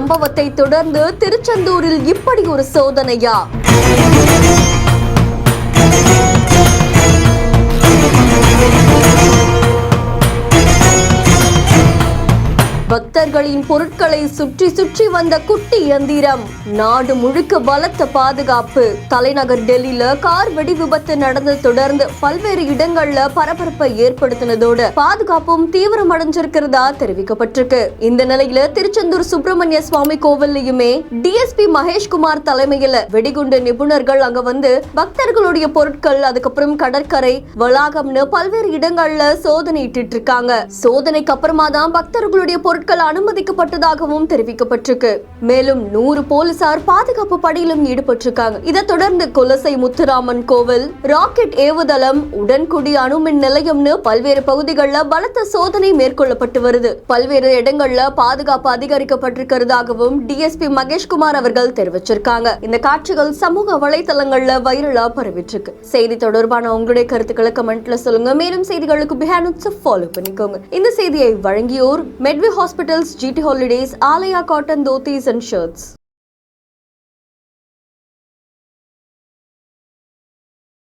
சம்பவத்தை தொடர்ந்து திருச்செந்தூரில் இப்படி ஒரு சோதனையா? பக்தர்களின் பொருட்களை சுற்றி சுற்றி வந்த குட்டி இயந்திரம். நாடு முழுக்க பலத்த பாதுகாப்பு. தலைநகர் டெல்லியில கார் வெடி விபத்து நடந்து தொடர்ந்து பல்வேறு இடங்கள்ல பரபரப்பை ஏற்படுத்தினதோடு பாதுகாப்பும் தீவிரமடைஞ்சிருக்கிறதா தெரிவிக்கப்பட்டிருக்கு. இந்த நிலையில திருச்செந்தூர் சுப்பிரமணிய சுவாமி கோவில்லையுமே டிஎஸ்பி மகேஷ்குமார் தலைமையில வெடிகுண்டு நிபுணர்கள் அங்க வந்து பக்தர்களுடைய பொருட்கள், அதுக்கப்புறம் கடற்கரை வளாகம்னு பல்வேறு இடங்கள்ல சோதனையிட்டு இருக்காங்க. சோதனைக்கு அப்புறமா தான் பக்தர்களுடைய பொருட்கள் அனுமதிக்கப்பட்டதாகவும் தெரிவிக்கப்பட்டிருக்கு. மேலும் 100 போலீசார் பாதுகாப்பு பணியிலும் ஈடுபட்டிருக்காங்க. இதை தொடர்ந்து குலசை முத்துராமன் கோவில், ராக்கெட் ஏவுதளம், உடன்குடி அணுமின் நிலையம்னு பல்வேறு பகுதிகளில் பலத்த சோதனை மேற்கொள்ளப்பட்டு வருது. பல்வேறு இடங்கள்ல பாதுகாப்பு அதிகரிக்கப்பட்டிருக்கிறதாகவும் டிஎஸ்பி மகேஷ்குமார் அவர்கள் தெரிவிச்சிருக்காங்க. இந்த காட்சிகள் சமூக வலைதளங்கள்ல வைரலா பரவிட்டு இருக்கு. செய்தி தொடர்பான உங்களுடைய கருத்துக்களை கமெண்ட்ல சொல்லுங்க. மேலும் செய்திகளுக்கு பிஹைண்ட் நோட்ஸ் ஃபாலோ பண்ணிக்கோங்க. இந்த செய்தியை வழங்கியோர் மெட்வி hospitals, GT Holidays, Alaya Cotton Dhotis and Shirts.